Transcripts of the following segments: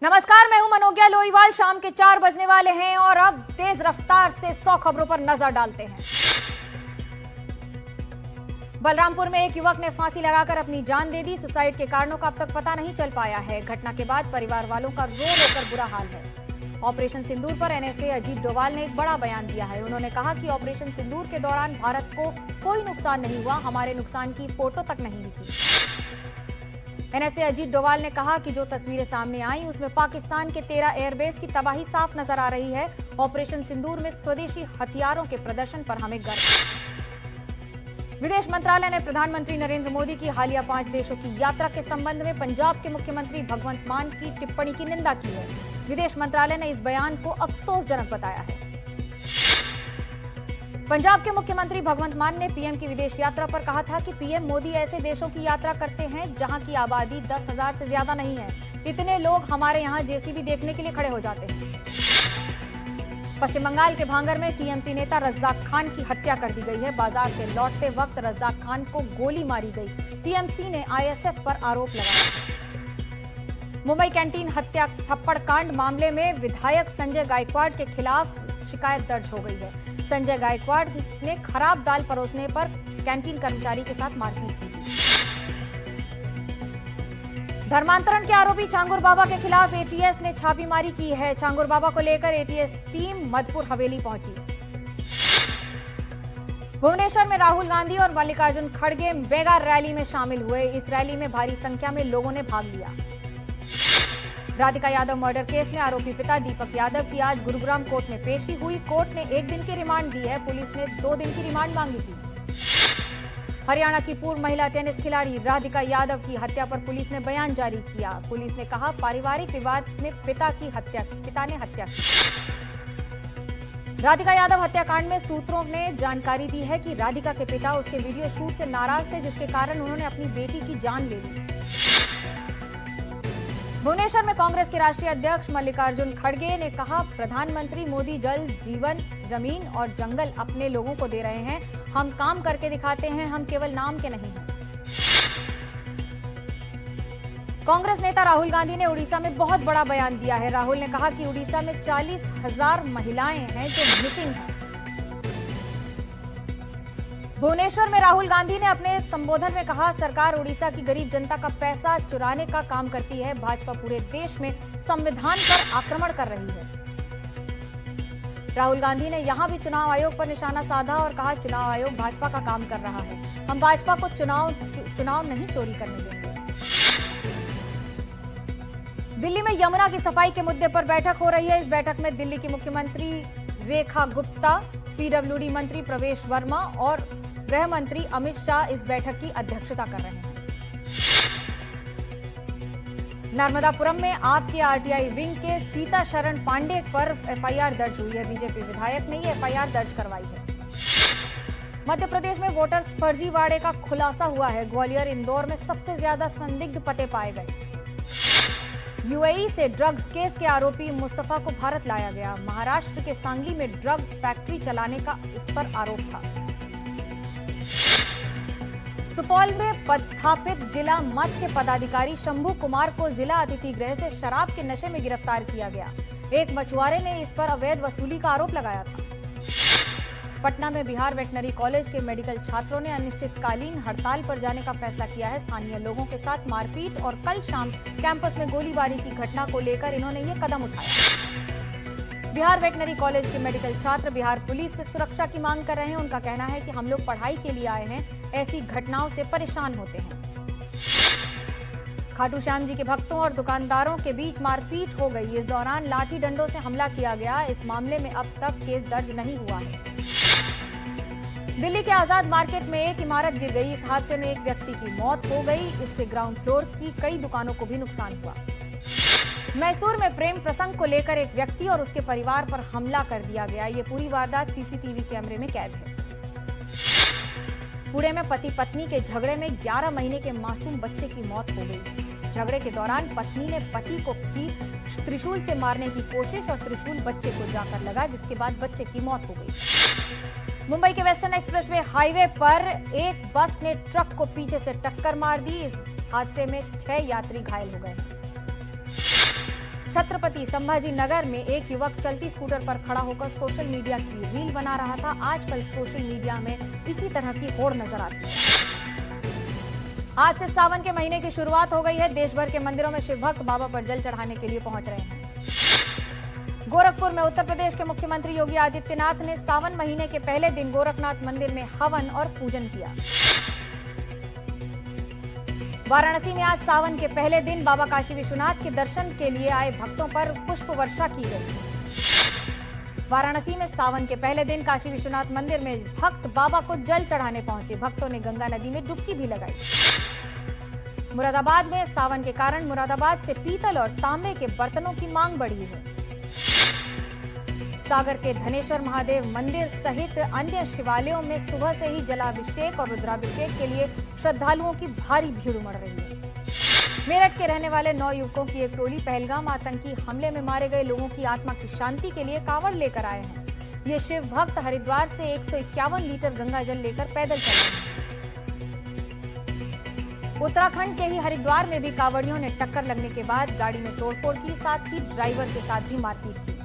नमस्कार, मैं हूं मनोज्ञा लोईवाल। शाम के 4 बजने वाले हैं और अब तेज रफ्तार से 100 खबरों पर नजर डालते हैं। बलरामपुर में एक युवक ने फांसी लगाकर अपनी जान दे दी। सुसाइड के कारणों का अब तक पता नहीं चल पाया है। घटना के बाद परिवार वालों का रो रो कर बुरा हाल है। ऑपरेशन सिंदूर पर एनएसए अजीत डोभाल ने एक बड़ा बयान दिया है। उन्होंने कहा कि ऑपरेशन सिंदूर के दौरान भारत को कोई नुकसान नहीं हुआ, हमारे नुकसान की फोटो तक नहीं दिखी। एनएसए अजीत डोभाल ने कहा कि जो तस्वीरें सामने आई उसमें पाकिस्तान के 13 एयरबेस की तबाही साफ नजर आ रही है। ऑपरेशन सिंदूर में स्वदेशी हथियारों के प्रदर्शन पर हमें गर्व है। विदेश मंत्रालय ने प्रधानमंत्री नरेंद्र मोदी की हालिया 5 देशों की यात्रा के संबंध में पंजाब के मुख्यमंत्री भगवंत मान की टिप्पणी की निंदा की है। विदेश मंत्रालय ने इस बयान को अफसोसजनक बताया है। पंजाब के मुख्यमंत्री भगवंत मान ने पीएम की विदेश यात्रा पर कहा था कि पीएम मोदी ऐसे देशों की यात्रा करते हैं जहां की आबादी 10,000 से ज्यादा नहीं है। इतने लोग हमारे यहां जेसीबी देखने के लिए खड़े हो जाते हैं। पश्चिम बंगाल के भांगर में टीएमसी नेता रज्जाक खान की हत्या कर दी गई है। बाजार से लौटते वक्त रज्जाक खान को गोली मारी गई। टीएमसी ने आईएसएफ पर आरोप लगाया। मुंबई कैंटीन हत्या थप्पड़ कांड मामले में विधायक संजय गायकवाड़ के खिलाफ शिकायत दर्ज हो गई है। संजय गायकवाड़ ने खराब दाल परोसने पर कैंटीन कर्मचारी के साथ मारपीट की थी। धर्मांतरण के आरोपी चांगुर बाबा के खिलाफ एटीएस ने छापेमारी की है। चांगुर बाबा को लेकर एटीएस टीम मधुपुर हवेली पहुंची। भुवनेश्वर में राहुल गांधी और मल्लिकार्जुन खड़गे मेगा रैली में शामिल हुए। इस रैली में भारी संख्या में लोगों ने भाग लिया। राधिका यादव मर्डर केस में आरोपी पिता दीपक यादव की आज गुरुग्राम कोर्ट में पेशी हुई। कोर्ट ने 1 दिन की रिमांड दी है। पुलिस ने 2 दिन की रिमांड मांगी थी। हरियाणा की पूर्व महिला टेनिस खिलाड़ी राधिका यादव की हत्या पर पुलिस ने बयान जारी किया। पुलिस ने कहा पारिवारिक विवाद में पिता ने हत्या की। राधिका यादव हत्याकांड में सूत्रों ने जानकारी दी है कि राधिका के पिता उसके वीडियो शूट से नाराज थे, जिसके कारण उन्होंने अपनी बेटी की जान ले ली। भुवनेश्वर में कांग्रेस के राष्ट्रीय अध्यक्ष मल्लिकार्जुन खड़गे ने कहा प्रधानमंत्री मोदी जल, जीवन, जमीन और जंगल अपने लोगों को दे रहे हैं। हम काम करके दिखाते हैं, हम केवल नाम के नहीं हैं। कांग्रेस नेता राहुल गांधी ने उड़ीसा में बहुत बड़ा बयान दिया है। राहुल ने कहा कि उड़ीसा में 40,000 महिलाएं हैं जो मिसिंग हैं। भुवनेश्वर में राहुल गांधी ने अपने संबोधन में कहा सरकार उड़ीसा की गरीब जनता का पैसा चुराने का काम करती है। भाजपा पूरे देश में संविधान पर आक्रमण कर रही है। राहुल गांधी ने यहां भी चुनाव आयोग पर निशाना साधा और कहा चुनाव आयोग भाजपा का काम कर रहा है। हम भाजपा को चुनाव नहीं चोरी करने देंगे। दिल्ली में यमुना की सफाई के मुद्दे पर बैठक हो रही है। इस बैठक में दिल्ली की मुख्यमंत्री रेखा गुप्ता, पीडब्ल्यूडी मंत्री प्रवेश वर्मा और गृह मंत्री अमित शाह इस बैठक की अध्यक्षता कर रहे हैं। नर्मदापुरम में आपके आरटीआई विंग के सीता शरण पांडे पर एफआईआर दर्ज हुई है। बीजेपी विधायक ने ये एफआईआर दर्ज करवाई है। मध्य प्रदेश में वोटर्स फर्जीवाड़े का खुलासा हुआ है। ग्वालियर, इंदौर में सबसे ज्यादा संदिग्ध पते पाए गए। यूएई से ड्रग्स केस के आरोपी मुस्तफा को भारत लाया गया। महाराष्ट्र के सांगली में ड्रग फैक्ट्री चलाने का इस पर आरोप था। सुपौल में पदस्थापित जिला मत्स्य पदाधिकारी शंभू कुमार को जिला अतिथि गृह से शराब के नशे में गिरफ्तार किया गया। एक मछुआरे ने इस पर अवैध वसूली का आरोप लगाया था। पटना में बिहार वेटनरी कॉलेज के मेडिकल छात्रों ने अनिश्चितकालीन हड़ताल पर जाने का फैसला किया है। स्थानीय लोगों के साथ मारपीट और कल शाम कैंपस में गोलीबारी की घटना को लेकर इन्होंने ये कदम उठाया। बिहार वेटनरी कॉलेज के मेडिकल छात्र बिहार पुलिस से सुरक्षा की मांग कर रहे हैं। उनका कहना है कि हम लोग पढ़ाई के लिए आए हैं, ऐसी घटनाओं से परेशान होते हैं। खाटू श्याम जी के भक्तों और दुकानदारों के बीच मारपीट हो गई। इस दौरान लाठी डंडों से हमला किया गया। इस मामले में अब तक केस दर्ज नहीं हुआ है। दिल्ली के आजाद मार्केट में एक इमारत गिर गई। इस हादसे में एक व्यक्ति की मौत हो गई। इससे ग्राउंड फ्लोर की कई दुकानों को भी नुकसान हुआ। मैसूर में प्रेम प्रसंग को लेकर एक व्यक्ति और उसके परिवार पर हमला कर दिया गया। ये पूरी वारदात सीसीटीवी कैमरे में कैद है। पुणे में पति पत्नी के झगड़े में 11 महीने के मासूम बच्चे की मौत हो गई। झगड़े के दौरान पत्नी ने पति को की त्रिशूल से मारने की कोशिश और त्रिशूल बच्चे को जाकर लगा, जिसके बाद बच्चे की मौत हो गई। मुंबई के वेस्टर्न एक्सप्रेसवे हाईवे पर एक बस ने ट्रक को पीछे से टक्कर मार दी। इस हादसे में 6 यात्री घायल हो गए। छत्रपति संभाजी नगर में एक युवक चलती स्कूटर पर खड़ा होकर सोशल मीडिया की रील बना रहा था। आजकल सोशल मीडिया में इसी तरह की होड़ नजर आती है। आज से सावन के महीने की शुरुआत हो गई है। देश भर के मंदिरों में शिव भक्त बाबा पर जल चढ़ाने के लिए पहुंच रहे हैं। गोरखपुर में उत्तर प्रदेश के मुख्यमंत्री योगी आदित्यनाथ ने सावन महीने के पहले दिन गोरखनाथ मंदिर में हवन और पूजन किया। वाराणसी में आज सावन के पहले दिन बाबा काशी विश्वनाथ के दर्शन के लिए आए भक्तों पर पुष्प वर्षा की गई। वाराणसी में सावन के पहले दिन काशी विश्वनाथ मंदिर में भक्त बाबा को जल चढ़ाने पहुंचे। भक्तों ने गंगा नदी में डुबकी भी लगाई। मुरादाबाद में सावन के कारण मुरादाबाद से पीतल और तांबे के बर्तनों की मांग बढ़ी है। सागर के धनेश्वर महादेव मंदिर सहित अन्य शिवालयों में सुबह से ही जलाभिषेक और रुद्राभिषेक के लिए श्रद्धालुओं की भारी भीड़ उमड़ रही है। मेरठ के रहने वाले 9 युवकों की एक टोली पहलगाम आतंकी हमले में मारे गए लोगों की आत्मा की शांति के लिए कांवड़ लेकर आए हैं। ये शिव भक्त हरिद्वार से 151 लीटर गंगा जल लेकर पैदल चल रहे हैं। उत्तराखंड के ही हरिद्वार में भी कांवड़ियों ने टक्कर लगने के बाद गाड़ी में तोड़फोड़ की, साथ ही ड्राइवर के साथ भी मारपीट की।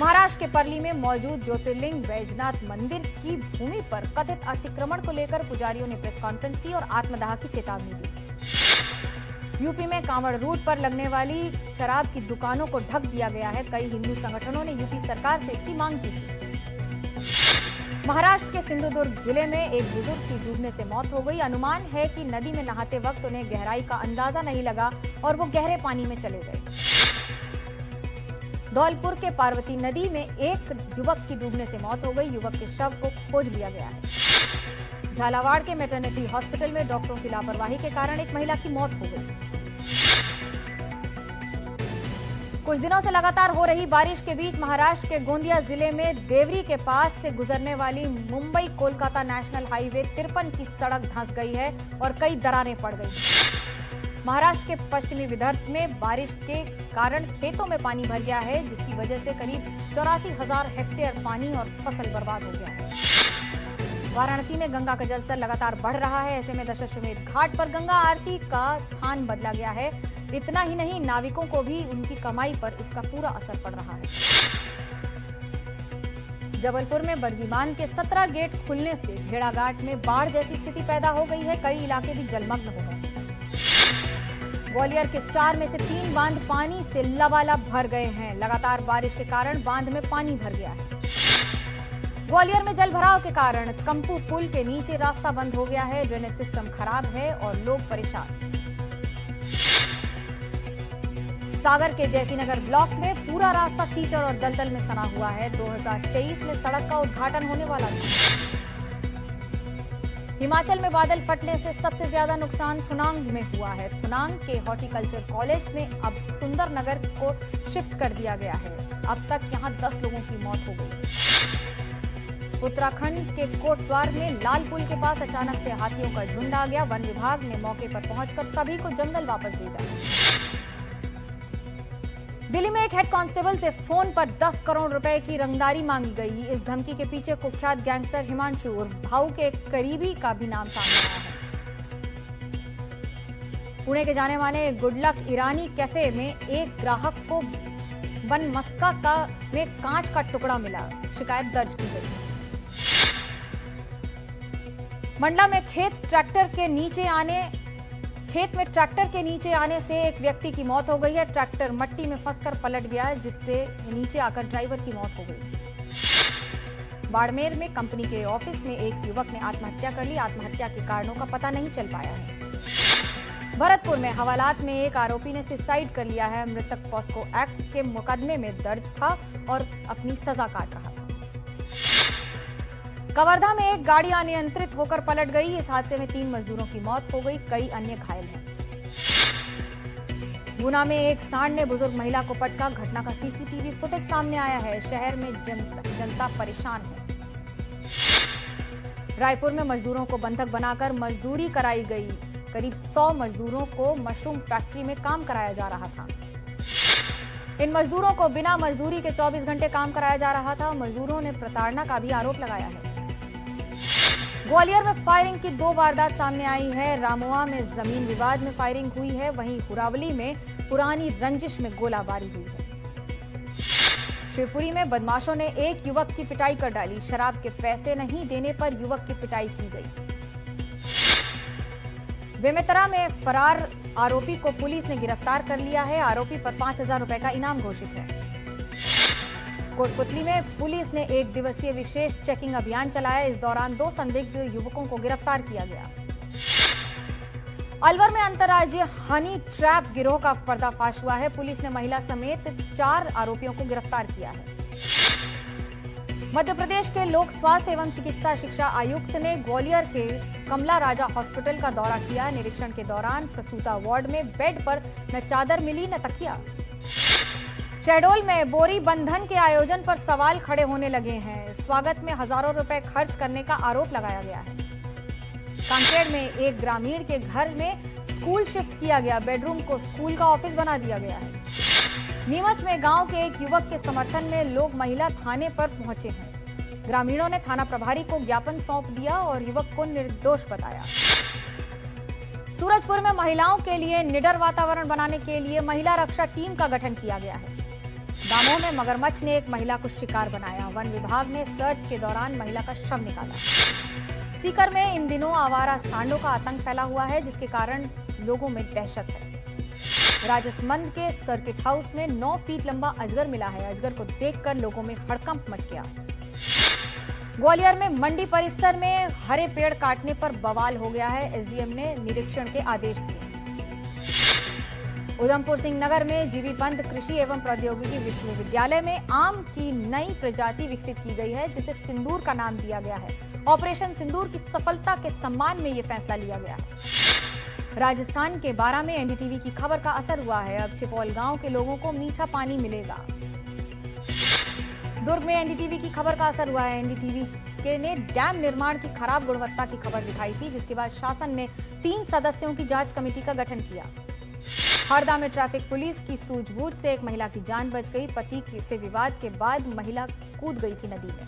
महाराष्ट्र के परली में मौजूद ज्योतिर्लिंग बैजनाथ मंदिर की भूमि पर कथित अतिक्रमण को लेकर पुजारियों ने प्रेस कॉन्फ्रेंस की और आत्मदाह की चेतावनी दी। यूपी में कांवड़ रूट पर लगने वाली शराब की दुकानों को ढक दिया गया है। कई हिंदू संगठनों ने यूपी सरकार से इसकी मांग की थी। महाराष्ट्र के सिंधुदुर्ग जिले में एक बुजुर्ग की डूबने से मौत हो गई। अनुमान है कि नदी में नहाते वक्त उन्हें गहराई का अंदाजा नहीं लगा और वो गहरे पानी में चले गए। धौलपुर के पार्वती नदी में एक युवक की डूबने से मौत हो गई। युवक के शव को खोज लिया गया है। झालावाड़ के मैटरनिटी हॉस्पिटल में डॉक्टरों की लापरवाही के कारण एक महिला की मौत हो गई। कुछ दिनों से लगातार हो रही बारिश के बीच महाराष्ट्र के गोंदिया जिले में देवरी के पास से गुजरने वाली मुंबई कोलकाता नेशनल हाईवे 53 की सड़क धंस गई है और कई दरारें पड़ गई। महाराष्ट्र के पश्चिमी विदर्भ में बारिश के कारण खेतों में पानी भर गया है, जिसकी वजह से करीब 84,000 हेक्टेयर पानी और फसल बर्बाद हो गया है। वाराणसी में गंगा का जलस्तर लगातार बढ़ रहा है। ऐसे में दशाश्वमेध घाट पर गंगा आरती का स्थान बदला गया है। इतना ही नहीं, नाविकों को भी उनकी कमाई पर इसका पूरा असर पड़ रहा है। जबलपुर में बरगी बांध के 17 गेट खुलने से भेड़ाघाट में बाढ़ जैसी स्थिति पैदा हो गई है। कई इलाके भी जलमग्न हो गए। ग्वालियर के 4 में से 3 बांध पानी से लबालब भर गए हैं। लगातार बारिश के कारण बांध में पानी भर गया है। ग्वालियर में जल भराव के कारण कंपू पुल के नीचे रास्ता बंद हो गया है। ड्रेनेज सिस्टम खराब है और लोग परेशान। सागर के जयसीनगर ब्लॉक में पूरा रास्ता कीचड़ और दलदल में सना हुआ है। 2023 में सड़क का उद्घाटन होने वाला था। हिमाचल में बादल फटने से सबसे ज्यादा नुकसान थुनांग में हुआ है। थुनांग के हॉर्टिकल्चर कॉलेज में अब सुंदरनगर को शिफ्ट कर दिया गया है। अब तक यहां 10 लोगों की मौत हो गई। उत्तराखंड के कोटद्वार में लाल पुल के पास अचानक से हाथियों का झुंड आ गया। वन विभाग ने मौके पर पहुंचकर सभी को जंगल वापस भेजा। दिल्ली में एक हेड कांस्टेबल से फोन पर 10 करोड़ रुपए की रंगदारी मांगी गई। इस धमकी के पीछे कुख्यात गैंगस्टर हिमांशु और भाऊ के एक करीबी का भी नाम सामने आया है। पुणे के जाने माने गुडलक ईरानी कैफे में एक ग्राहक को बन मस्का में कांच का टुकड़ा मिला। शिकायत दर्ज की गई। मंडला में खेत में ट्रैक्टर के नीचे आने से एक व्यक्ति की मौत हो गई है। ट्रैक्टर मट्टी में फंसकर पलट गया, जिससे नीचे आकर ड्राइवर की मौत हो गई। बाड़मेर में कंपनी के ऑफिस में एक युवक ने आत्महत्या कर ली। आत्महत्या के कारणों का पता नहीं चल पाया है। भरतपुर में हवालात में एक आरोपी ने सुसाइड कर लिया है। मृतक पॉस्को एक्ट के मुकदमे में दर्ज था और अपनी सजा काट रहा था। कवर्धा में एक गाड़ी अनियंत्रित होकर पलट गई। इस हादसे में 3 मजदूरों की मौत हो गई, कई अन्य घायल हैं। गुना में एक सांड ने बुजुर्ग महिला को पटका। घटना का सीसीटीवी फुटेज सामने आया है। शहर में जनता परेशान है। रायपुर में मजदूरों को बंधक बनाकर मजदूरी कराई गई। करीब 100 मजदूरों को मशरूम फैक्ट्री में काम कराया जा रहा था। इन मजदूरों को बिना मजदूरी के 24 घंटे काम कराया जा रहा था। मजदूरों ने प्रताड़ना का भी आरोप लगाया है। ग्वालियर में फायरिंग की 2 वारदात सामने आई है। रामोआ में जमीन विवाद में फायरिंग हुई है। वहीं हुरावली में पुरानी रंजिश में गोलाबारी हुई है। शिवपुरी में बदमाशों ने एक युवक की पिटाई कर डाली। शराब के पैसे नहीं देने पर युवक की पिटाई की गई। बेमेतरा में फरार आरोपी को पुलिस ने गिरफ्तार कर लिया है। आरोपी पर 5,000 रुपए का इनाम घोषित है। कोटपुतली में पुलिस ने एक दिवसीय विशेष चेकिंग अभियान चलाया। इस दौरान 2 संदिग्ध युवकों को गिरफ्तार किया गया। अलवर में अंतर्राज्यीय हनी ट्रैप गिरोह का पर्दाफाश हुआ है। पुलिस ने महिला समेत 4 आरोपियों को गिरफ्तार किया है। मध्य प्रदेश के लोक स्वास्थ्य एवं चिकित्सा शिक्षा आयुक्त ने ग्वालियर के कमला राजा हॉस्पिटल का दौरा किया। निरीक्षण के दौरान प्रसूता वार्ड में बेड पर न चादर मिली न तकिया। शहडोल में बोरी बंधन के आयोजन पर सवाल खड़े होने लगे हैं। स्वागत में हजारों रुपए खर्च करने का आरोप लगाया गया है। कांकेर में एक ग्रामीण के घर में स्कूल शिफ्ट किया गया। बेडरूम को स्कूल का ऑफिस बना दिया गया है। नीमच में गांव के एक युवक के समर्थन में लोग महिला थाने पर पहुंचे हैं। ग्रामीणों ने थाना प्रभारी को ज्ञापन सौंप दिया और युवक को निर्दोष बताया। सूरजपुर में महिलाओं के लिए निडर वातावरण बनाने के लिए महिला रक्षा टीम का गठन किया गया है। दामोह में मगरमच्छ ने एक महिला को शिकार बनाया। वन विभाग ने सर्च के दौरान महिला का शव निकाला। सीकर में इन दिनों आवारा सांडों का आतंक फैला हुआ है, जिसके कारण लोगों में दहशत है। राजसमंद के सर्किट हाउस में 9 फीट लंबा अजगर मिला है। अजगर को देखकर लोगों में हड़कंप मच गया। ग्वालियर में मंडी परिसर में हरे पेड़ काटने पर बवाल हो गया है। एसडीएम ने निरीक्षण के आदेश दिए। उधमपुर सिंह नगर में जीबी पंत कृषि एवं प्रौद्योगिकी विश्वविद्यालय में आम की नई प्रजाति विकसित की गई है, जिसे सिंदूर का नाम दिया गया है। ऑपरेशन सिंदूर की सफलता के सम्मान में यह फैसला लिया गया है। राजस्थान के बारां में एनडीटीवी की खबर का असर हुआ है। अब छिपौल गांव के लोगों को मीठा पानी मिलेगा। दुर्ग में एनडीटीवी की खबर का असर हुआ है। एनडीटीवी के ने डैम निर्माण की खराब गुणवत्ता की खबर दिखाई थी, जिसके बाद शासन ने 3 सदस्यों की जांच कमेटी का गठन किया। हरदा में ट्रैफिक पुलिस की सूझबूझ से एक महिला की जान बच गई। पति से विवाद के बाद महिला कूद गई थी नदी में।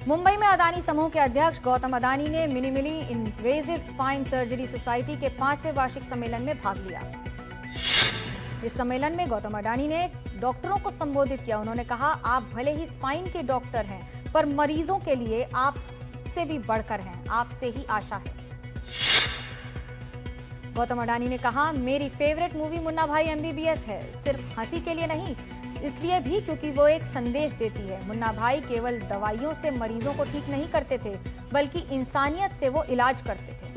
मुंबई में अदानी समूह के अध्यक्ष गौतम अदानी ने minimally invasive spine surgery society के 5वें वार्षिक सम्मेलन में भाग लिया। इस सम्मेलन में गौतम अडानी ने डॉक्टरों को संबोधित किया। उन्होंने कहा, आप भले ही स्पाइन के डॉक्टर हैं, पर मरीजों के लिए आपसे भी बढ़कर हैं, आपसे ही आशा है। गौतम अडानी ने कहा, मेरी फेवरेट मूवी मुन्ना भाई एमबीबीएस है, सिर्फ हंसी के लिए नहीं, इसलिए भी क्योंकि वो एक संदेश देती है। मुन्ना भाई केवल दवाइयों से मरीजों को ठीक नहीं करते थे, बल्कि इंसानियत से वो इलाज करते थे।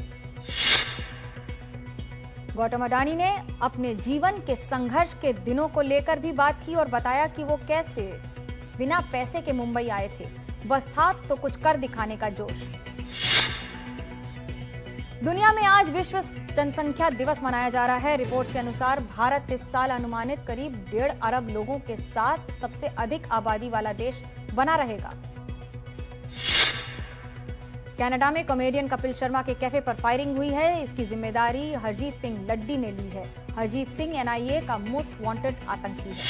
गौतम अडानी ने अपने जीवन के संघर्ष के दिनों को लेकर भी बात की और बताया कि वो कैसे बिना पैसे के मुंबई आए थे, बस था तो कुछ कर दिखाने का जोश। दुनिया में आज विश्व जनसंख्या दिवस मनाया जा रहा है। रिपोर्ट्स के अनुसार भारत इस साल अनुमानित करीब 1.5 अरब लोगों के साथ सबसे अधिक आबादी वाला देश बना रहेगा। कनाडा में कॉमेडियन कपिल शर्मा के कैफे पर फायरिंग हुई है। इसकी जिम्मेदारी हरजीत सिंह लड्डी ने ली है। हरजीत सिंह एनआईए का मोस्ट वांटेड आतंकी है।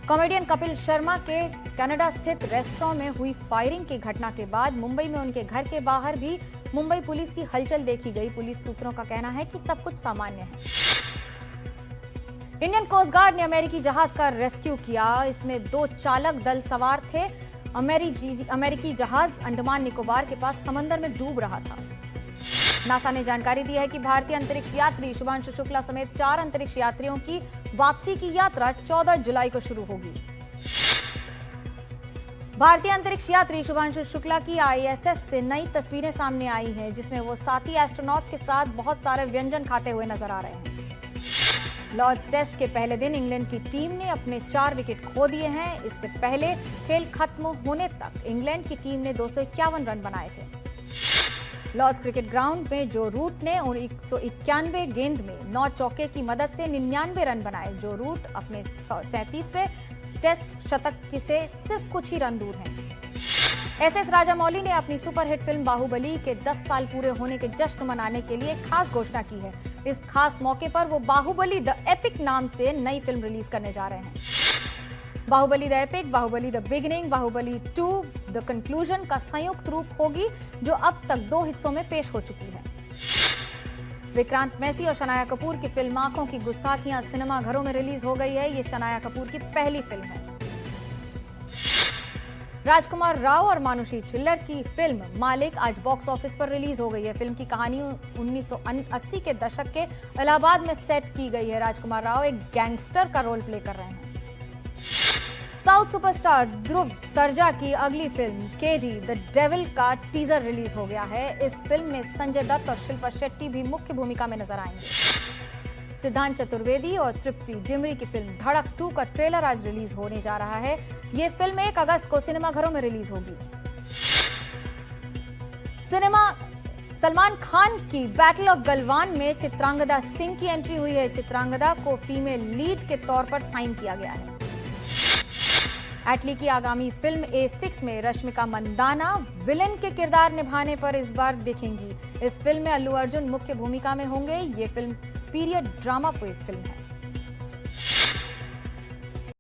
कॉमेडियन कपिल शर्मा के कनाडा स्थित रेस्टोरेंट में हुई फायरिंग की घटना के बाद मुंबई में उनके घर के बाहर भी मुंबई पुलिस की हलचल देखी गई। पुलिस सूत्रों का कहना है कि सब कुछ सामान्य है। इंडियन कोस्ट गार्ड ने अमेरिकी जहाज का रेस्क्यू किया। इसमें 2 चालक दल सवार थे। अमेरिकी जहाज अंडमान निकोबार के पास समंदर में डूब रहा था। नासा ने जानकारी दी है कि भारतीय अंतरिक्ष यात्री शुभांशु शुक्ला समेत 4 अंतरिक्ष यात्रियों की वापसी की यात्रा 14 जुलाई को शुरू होगी। भारतीय अंतरिक्ष यात्री शुभांशु शुक्ला की आईएसएस से नई तस्वीरें सामने आई हैं, जिसमें वो साथी एस्ट्रोनॉट्स के साथ बहुत सारे व्यंजन खाते हुए नजर आ रहे हैं। लॉर्ड्स टेस्ट के पहले दिन इंग्लैंड की टीम ने अपने 4 विकेट खो दिए हैं। इससे पहले खेल खत्म होने तक इंग्लैंड की टीम ने 251 रन बनाए थे। लॉर्ड्स क्रिकेट ग्राउंड में जो रूट ने 191 गेंद में 9 चौके की मदद से 99 रन बनाए। जो रूट अपने 37वें टेस्ट शतक से सिर्फ कुछ ही रन दूर हैं। एसएस राजामौली ने अपनी सुपरहिट फिल्म बाहुबली के 10 साल पूरे होने के जश्न मनाने के लिए खास घोषणा की है। इस खास मौके पर वो बाहुबली द एपिक नाम से नई फिल्म रिलीज करने जा रहे हैं। Baahubali the epic, Baahubali the beginning, Baahubali 2 the conclusion का संयुक्त रूप होगी, जो अब तक 2 हिस्सों में पेश हो चुकी है। विक्रांत मैसी और शनाया कपूर की फिल्म आंखों की गुस्ताखियां सिनेमाघरों में रिलीज हो गई है। ये शनाया कपूर की पहली फिल्म है। राजकुमार राव और मानुषी छिल्लर की फिल्म मालिक आज बॉक्स ऑफिस पर रिलीज हो गई है। फिल्म की कहानी 1980 के दशक के इलाहाबाद में सेट की गई है। राजकुमार राव एक गैंगस्टर का रोल प्ले कर रहे हैं। साउथ सुपरस्टार ध्रुव सरजा की अगली फिल्म केडी द डेविल का टीजर रिलीज हो गया है। इस फिल्म में संजय दत्त और शिल्पा शेट्टी भी मुख्य भूमिका में नजर आएंगे। सिद्धांत चतुर्वेदी और तृप्ति डिमरी की फिल्म धड़क 2 का ट्रेलर आज रिलीज होने जा रहा है। यह फिल्म 1 अगस्त को सिनेमाघरों में रिलीज होगी। सलमान खान की बैटल ऑफ गलवान में चित्रांगदा सिंह की एंट्री हुई है। चित्रांगदा को फीमेल लीड के तौर पर साइन किया गया है। एटली की आगामी फिल्म A6 में रश्मिका मंदाना विलेन के किरदार निभाने पर इस बार दिखेंगी। इस फिल्म में अल्लू अर्जुन मुख्य भूमिका में होंगे। ये फिल्म पीरियड ड्रामा फिल्म है।